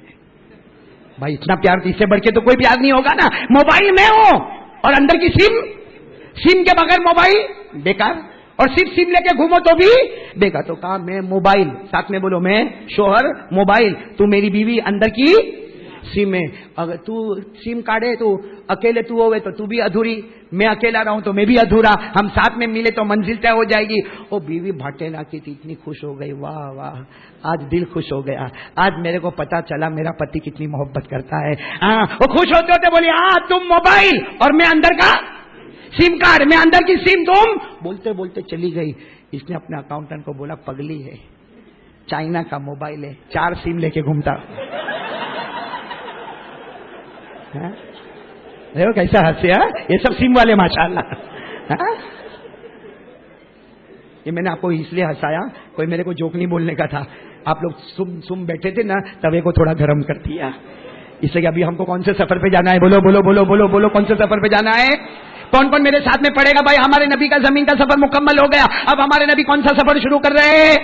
Speaker 1: بھائی اتنا پیار اس سے بڑھ کے تو کوئی پیار نہیں ہوگا نا. موبائل میں ہوں اور اندر کی سم کے بغیر موبائل بیکار، اور صرف سم لے کے گھومو تو بھی بیکار. تو کہا میں موبائل، ساتھ میں بولو میں شوہر موبائل، تو میری بیوی اندر کی سم ہے. اگر تو سم کاٹے تو اکیلے تو ہوئے تو بھی ادھوری، میں اکیلا رہوں تو میں بھی ادھورا، ہم ساتھ میں ملے تو منزل طے ہو جائے گی. وہ بیوی بھاٹے لا کی تھی، اتنی خوش ہو گئی. واہ واہ، آج دل خوش ہو گیا. آج میرے کو پتا چلا میرا پتی کتنی محبت کرتا ہے. ہاں وہ خوش ہوتے ہوتے بولی ہاں تم موبائل اور میں اندر کا سم کارڈ، میں اندر کی سم. تم بولتے بولتے چلی گئی. اس نے اپنے اکاؤنٹنٹ کو بولا پگلی ہے، چائنا کا موبائل ہے، 4 سم لے کے گھومتا. کیسا ہنسے یہ سب سم والے ماشاءاللہ. یہ میں نے آپ کو اس لیے ہنسایا، کوئی میرے کو جوک نہیں بولنے کا تھا. آپ لوگ سم بیٹھے تھے نا، توے کو تھوڑا گرم کر دیا. اس لیے ابھی ہم کو کون سے سفر پہ جانا ہے؟ بولو بولو بولو بولو بولو، کون سے سفر پہ جانا ہے؟ کون کون میرے ساتھ میں پڑے گا؟ بھائی ہمارے نبی کا زمین کا سفر مکمل ہو گیا، اب ہمارے نبی کون سا سفر شروع کر رہے ہیں؟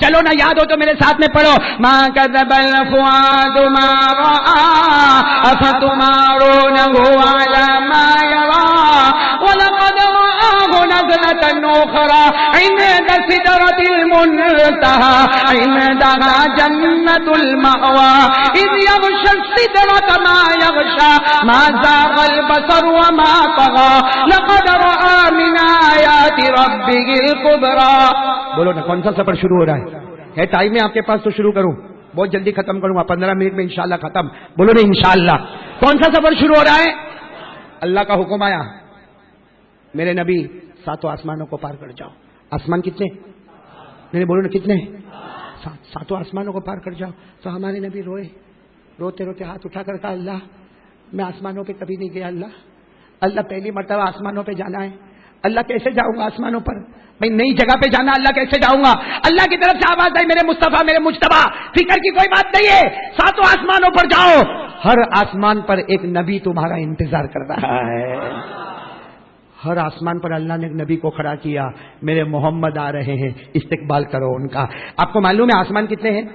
Speaker 1: چلو نا، یاد ہو تو میرے ساتھ میں پڑھو. ما کذب الفؤاد ما رأى افتمارونه على ما يرى ولقد رآه نزلة أخرى عند سدرة المنتهى عندها جنة المأوى إذ يغشى السدرة ما يغشى ما زاغ البصر وما طغى لقد رأى من آيات ربه الكبرى. بولو نا کون سا سفر شروع ہو رہا ہے؟ ٹائم ہے آپ کے پاس تو شروع کروں، بہت جلدی ختم کروں گا، 15 منٹ میں انشاءاللہ ختم. بولو نا انشاءاللہ. کون سا سفر شروع ہو رہا ہے؟ اللہ کا حکم آیا میرے نبی 7 آسمانوں کو پار کر جاؤ. آسمان کتنے؟ میں نے بولو نا کتنے؟ 7 آسمانوں کو پار کر جاؤ. تو ہمارے نبی روئے، روتے روتے ہاتھ اٹھا کر کہا اللہ میں آسمانوں پہ کبھی نہیں گیا. اللہ پہلی مرتبہ آسمانوں پہ جانا ہے. اللہ کیسے جاؤں گا آسمانوں پر؟ میں نئی جگہ پہ جانا، اللہ کیسے جاؤں گا؟ اللہ کی طرف سے آواز آئی میرے مصطفیٰ میرے مجتبیٰ، فکر کی کوئی بات نہیں ہے، 7 آسمانوں پر جاؤ. ہر آسمان پر ایک نبی تمہارا انتظار کر رہا ہے. ہر آسمان پر اللہ نے ایک نبی کو کھڑا کیا، میرے محمد آ رہے ہیں، استقبال کرو ان کا. آپ کو معلوم ہے آسمان کتنے ہیں؟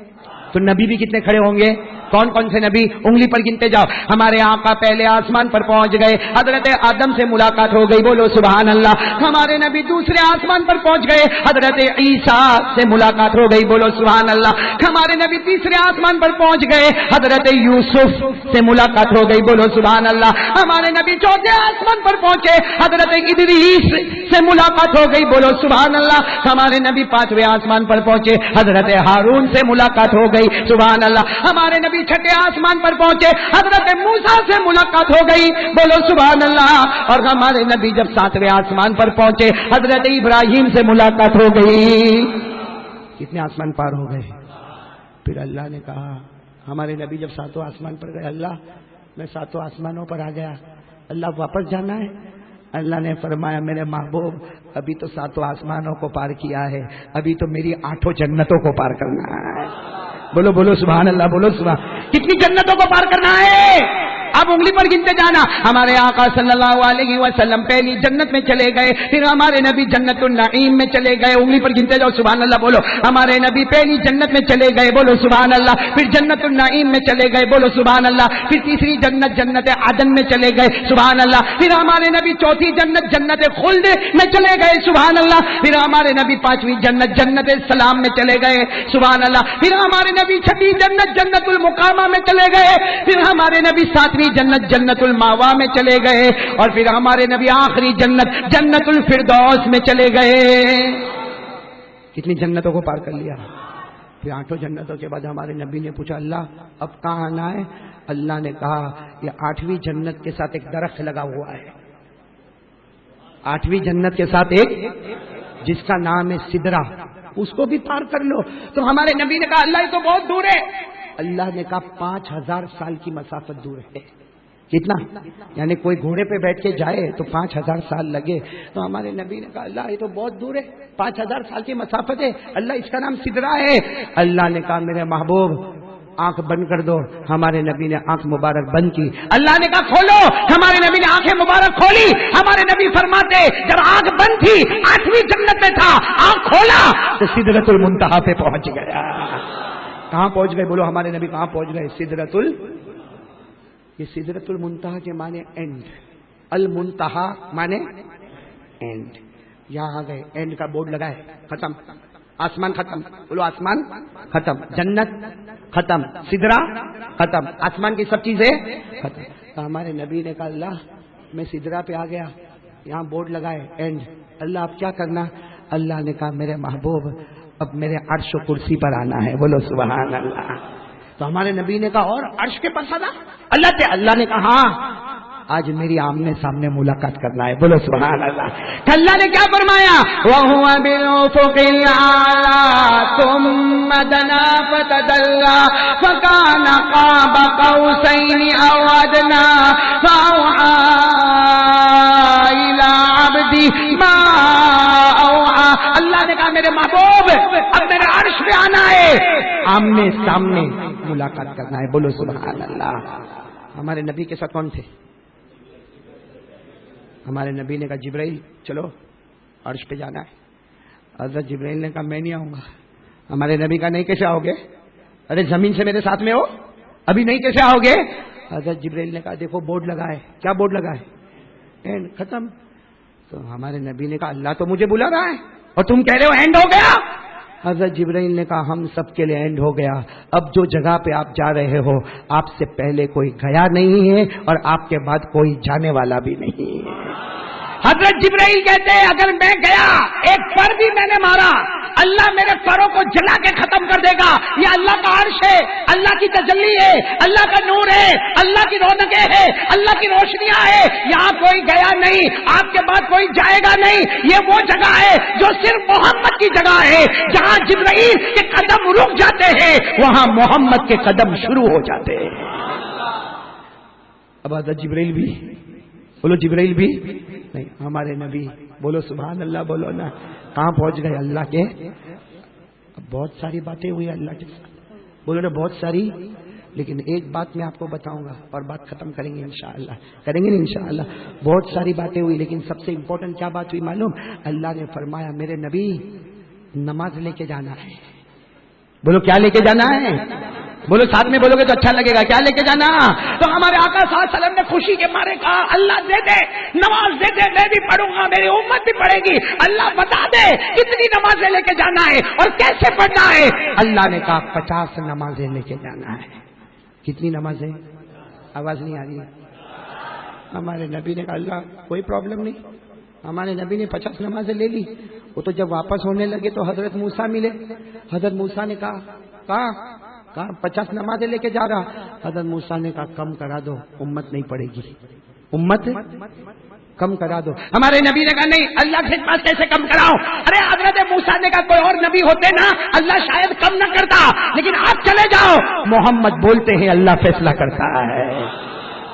Speaker 1: تو نبی بھی کتنے کھڑے ہوں گے؟ کون کون سے نبی؟ انگلی پر گنتے جاؤ. ہمارے آقا پہلے آسمان پر پہنچ گئے، حضرت آدم سے ملاقات ہو گئی، بولو سبحان اللہ. ہمارے نبی دوسرے آسمان پر پہنچ گئے، حضرت عیسیٰ سے ملاقات ہو گئی، بولو سبحان اللہ. ہمارے نبی تیسرے آسمان پر پہنچ گئے، حضرت یوسف سے ملاقات ہو گئی، بولو سبحان اللہ. ہمارے نبی چوتھے آسمان پر پہنچے، حضرت ادریس سے ملاقات ہو گئی، بولو سبحان اللہ. ہمارے نبی 5ویں آسمان پر پہنچے، حضرت ہارون سے ملاقات ہو گئی، سبحان اللہ. ہمارے نبی 6ٹھے آسمان پر پہنچے، حضرت موسیٰ سے ملاقات ہو گئی، بولو سبحان اللہ. اور ہمارے نبی جب 7ویں آسمان پر پہنچے، حضرت ابراہیم سے ملاقات ہو گئی. کتنے آسمان پار ہو گئے؟ پھر اللہ نے کہا ہمارے نبی جب 7 آسمان پر گئے، اللہ میں 7 آسمانوں پر آ گیا، اللہ واپس جانا ہے؟ اللہ نے فرمایا میرے محبوب ابھی تو 7 آسمانوں کو پار کیا ہے، ابھی تو میری 8 جنتوں کو پار کرنا ہے. بولو بولو سبحان اللہ، بولو سبحان۔ کتنی جنتوں کو پار کرنا ہے؟ اب انگلی پر گنتے جانا۔ ہمارے آقا صلی اللہ علیہ وسلم پہلی جنت میں چلے گئے، پھر ہمارے نبی جنت النعیم میں چلے گئے، انگلی پر گنتے جاؤ سبحان اللہ بولو۔ ہمارے نبی پہلی جنت میں چلے گئے، بولو سبحان اللہ، پھر جنت النعیم میں چلے گئے، بولو سبحان اللہ، پھر تیسری جنت جنت عدن میں چلے گئے، سبحان اللہ، پھر ہمارے نبی چوتھی جنت جنت خلد میں چلے گئے، سبحان اللہ، پھر ہمارے نبی پانچویں جنت جنت سلام میں چلے گئے، سبحان اللہ، پھر ہمارے نبی چھٹی جنت جنت المقامہ میں چلے گئے، پھر ہمارے نبی ساتویں جنت جنت الماوا میں چلے گئے، اور پھر ہمارے نبی آخری جنت جنت الفردوس میں چلے گئے۔ کتنی جنتوں کو پار کر لیا؟ پھر 8 جنتوں کے بعد ہمارے نبی نے پوچھا اللہ اب کہاں آنا ہے؟ اللہ نے کہا یہ 8ویں جنت کے ساتھ ایک درخت لگا ہوا ہے، 8ویں جنت کے ساتھ ایک جس کا نام ہے سدرہ، اس کو بھی پار کر لو۔ تو ہمارے نبی نے کہا اللہ یہ تو بہت دور ہے۔ اللہ نے کہا 5000 سال کی مسافت دور ہے۔ کتنا؟ یعنی کوئی گھوڑے پہ بیٹھ کے جائے تو 5000 سال لگے۔ تو ہمارے نبی نے کہا اللہ یہ تو بہت دور ہے، 5000 سال کی مسافت ہے، اللہ اس کا نام سدرہ ہے۔ اللہ نے کہا میرے محبوب آنکھ بند کر دو۔ ہمارے نبی نے آنکھ مبارک بند کی، اللہ نے کہا کھولو، ہمارے نبی نے آنکھیں مبارک کھولی۔ ہمارے نبی فرماتے جب آنکھ بند تھی 8ویں جنت میں تھا، آنکھ کھولا تو سدرۃ المنتہا پہ پہنچ گیا۔ کہاں پہنچ گئے بولو؟ ہمارے نبی کہاں پہنچ گئے؟ یہ سدرۃ المنتہا کے معنی اینڈ، المنتہا معنی اینڈ، یہاں آ گئے، اینڈ کا بورڈ لگا ہے، ختم، آسمان ختم، بولو آسمان ختم، جنت ختم، سدرہ ختم، آسمان کی سب چیزیں ختم۔ تو ہمارے نبی نے کہا اللہ میں سدرہ پہ آ گیا، یہاں بورڈ لگا ہے اینڈ، اللہ اب کیا کرنا؟ اللہ نے کہا میرے محبوب اب میرے عرش و کرسی پر آنا ہے، بولو سبحان اللہ۔ تو ہمارے نبی نے کہا اور عرش کے پاس آنا؟ اللہ نے کہا ہاں آج میری آمنے سامنے ملاقات کرنا ہے، بولو سبحان اللہ۔ اللہ نے کیا فرمایا؟ وَهُوَ بِالْأُفُقِ الْأَعْلَىٰ ثُمَّ دَنَا فَتَدَلَّىٰ فَكَانَ قَابَ قَوْسَيْنِ أَوْ أَدْنَىٰ فَأَوْحَىٰ إِلَىٰ عَبْدِهِ مَا أَوْحَىٰ۔ اللہ نے کہا میرے محبوب اب میرے عرش پہ آنا ہے، آمنے سامنے ملاقات کرنا ہے، بولو سبحان اللہ۔ ہمارے نبی کے ساتھ کون تھے؟ ہمارے نبی نے کہا جبرائیل چلو عرش پہ جانا ہے۔ حضرت جبرائیل نے کہا میں نہیں آؤں گا۔ ہمارے نبی کا نہیں کیسے آؤ گے؟ ارے زمین سے میرے ساتھ میں ہو، ابھی نہیں کیسے آؤ گے؟ حضرت جبرائیل نے کہا دیکھو بورڈ لگا ہے، کیا بورڈ لگا ہے؟ اینڈ ختم۔ تو ہمارے نبی نے کہا اللہ تو مجھے بلا رہا ہے اور تم کہہ رہے ہو اینڈ ہو گیا۔ حضرت جبرائیل نے کہا ہم سب کے لیے اینڈ ہو گیا، اب جو جگہ پہ آپ جا رہے ہو آپ سے پہلے کوئی گیا نہیں ہے اور آپ کے بعد کوئی جانے والا بھی نہیں ہے۔ حضرت جبرائیل کہتے ہیں اگر میں گیا ایک پر بھی میں نے مارا اللہ میرے پروں کو جلا کے ختم کر دے گا۔ یہ اللہ کا عرش ہے، اللہ کی تجلی ہے، اللہ کا نور ہے، اللہ کی رونقیں ہیں، اللہ کی روشنیاں ہیں، یہاں کوئی گیا نہیں، آپ کے بعد کوئی جائے گا نہیں۔ یہ وہ جگہ ہے جو صرف محمد کی جگہ ہے، جہاں جبرائیل کے قدم رک جاتے ہیں وہاں محمد کے قدم شروع ہو جاتے ہیں۔ اب حضرت جبرائیل بھی بولو، جبرائیل بھی نہیں، ہمارے نبی بولو سبحان اللہ، بولو نا کہاں پہنچ گئے اللہ کے۔ اب بہت ساری باتیں ہوئی اللہ کے ساتھ، بولو نا بہت ساری، لیکن ایک بات میں آپ کو بتاؤں گا اور بات ختم کریں گے انشاءاللہ، کریں گے انشاءاللہ۔ بہت ساری باتیں ہوئی لیکن سب سے امپورٹنٹ کیا بات ہوئی معلوم؟ اللہ نے فرمایا میرے نبی نماز لے کے جانا ہے، بولو کیا لے کے جانا ہے؟ بولو ساتھ میں بولو گے تو اچھا لگے گا، کیا لے کے جانا؟ تو ہمارے آقا صلی اللہ علیہ وسلم نے خوشی کے مارے کہا اللہ دے دے نماز دے دے، میں بھی پڑھوں گا، میری امت بھی پڑھے گی، اللہ بتا دے کتنی نمازیں لے کے جانا ہے اور کیسے پڑھنا ہے۔ اللہ نے کہا 50 نمازیں لے کے جانا ہے۔ کتنی نمازیں؟ آواز نہیں آ رہی ہے۔ ہمارے نبی نے کہا اللہ کوئی پرابلم نہیں۔ ہمارے نبی نے 50 نمازیں لے لی۔ وہ تو جب واپس ہونے لگے تو حضرت موسیٰ ملے۔ حضرت موسیٰ نے کہا 50 نمازیں لے کے جا رہا۔ حضرت موسیٰ نے کہا کم کرا دو، امت نہیں پڑے گی، امت کم کرا دو۔ ہمارے نبی نے کہا نہیں اللہ کے پاس کیسے کم کراؤ؟ ارے حضرت موسیٰ نے کہا کوئی اور نبی ہوتے نا اللہ شاید کم نہ کرتا، لیکن آپ چلے جاؤ، محمد بولتے ہیں اللہ فیصلہ کرتا ہے۔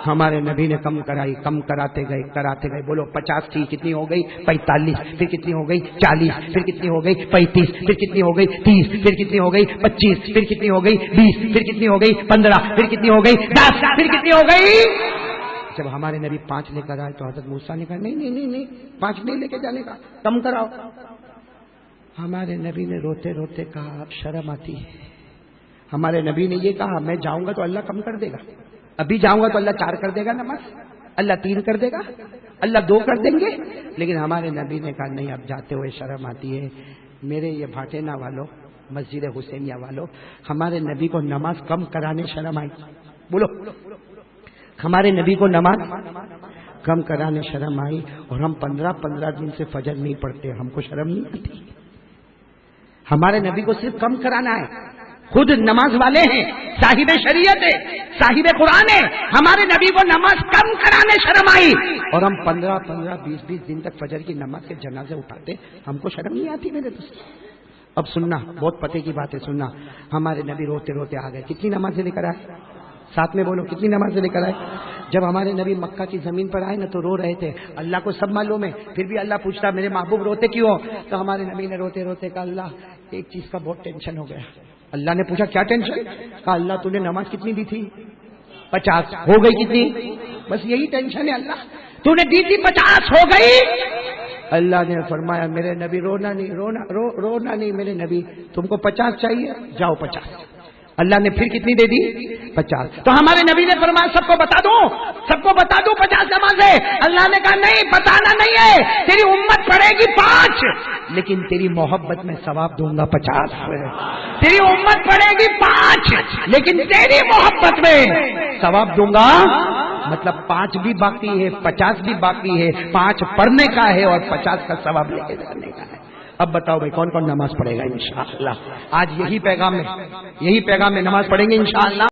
Speaker 1: ہمارے نبی نے کم کرائی، کم کراتے گئے، بولو 50 تھی، کتنی ہو گئی 45، پھر کتنی ہو گئی 40، پھر کتنی ہو گئی 35، پھر کتنی ہو گئی 30، پھر کتنی ہو گئی 25، پھر کتنی ہو گئی 20، پھر کتنی ہو گئی 15، پھر کتنی ہو گئی 10، پھر کتنی ہو گئی۔ جب ہمارے نبی 5 لے کر آئے تو حضرت موسیٰ نے کہا نہیں 5 نہیں لے کے جانے کا، کم کراؤ۔ ہمارے نبی نے روتے روتے کہا اب شرم آتی ہے۔ ہمارے نبی نے یہ کہا میں جاؤں گا تو اللہ کم کر دے گا، ابھی جاؤں گا تو اللہ 4 کر دے گا نماز، اللہ 3 کر دے گا، اللہ 2 کر دیں گے۔ لیکن ہمارے نبی نے کہا نہیں، اب جاتے ہوئے شرم آتی ہے۔ میرے یہ بھاٹینا والوں، مسجد حسینیہ والوں، ہمارے نبی کو نماز کم کرانے شرم آئی؟ بولو، ہمارے نبی کو نماز کم کرانے شرم آئی، اور ہم 15 دن سے فجر نہیں پڑھتے، ہم کو شرم نہیں آتی؟ ہمارے نبی کو صرف کم کرانا ہے، خود نماز والے ہیں، صاحب شریعت ہے، صاحب قرآن ہے، ہمارے نبی کو نماز کم کرانے شرم آئی، اور ہم 15 20 دن تک فجر کی نماز کے جنازے اٹھاتے، ہم کو شرم نہیں آتی میرے دوست؟ اب سننا، بہت پتے کی بات ہے، سننا۔ ہمارے نبی روتے روتے آ گئے، کتنی نمازیں لے کر آئے؟ ساتھ میں بولو، کتنی نمازیں لے کر آئے؟ جب ہمارے نبی مکہ کی زمین پر آئے نا تو رو رہے تھے، اللہ کو سب معلوم ہے، پھر بھی اللہ پوچھتا میرے محبوب روتے کیوں؟ تو ہمارے نبی نے روتے روتے کہا اللہ ایک چیز کا بہت ٹینشن ہو گیا۔ اللہ نے پوچھا کیا ٹینشن؟ کہا اللہ تو نے نماز کتنی دی تھی؟ 50، ہو گئی کتنی؟ بس یہی ٹینشن ہے اللہ، تو نے دی تھی 50، ہو گئی؟ اللہ نے فرمایا میرے نبی رونا نہیں میرے نبی، تم کو 50 چاہیے، جاؤ 50۔ اللہ نے پھر کتنی دے دی؟ 50۔ تو ہمارے نبی نے فرمایا سب کو بتا دوں 50 نمازیں؟ اللہ نے کہا نہیں، بتانا نہیں ہے، تیری امت پڑھے گی 5، لیکن تیری محبت میں ثواب دوں گا 50۔ تیری امت پڑھے گی 5، لیکن تیری محبت میں ثواب دوں گا، مطلب 5 بھی باقی ہے، 50 بھی باقی ہے، 5 پڑھنے کا ہے اور 50 کا ثواب لے کے جانے کا ہے۔ اب بتاؤ بھائی کون کون نماز پڑھے گا انشاءاللہ؟ آج یہی پیغام میں نماز پڑھیں گے انشاءاللہ۔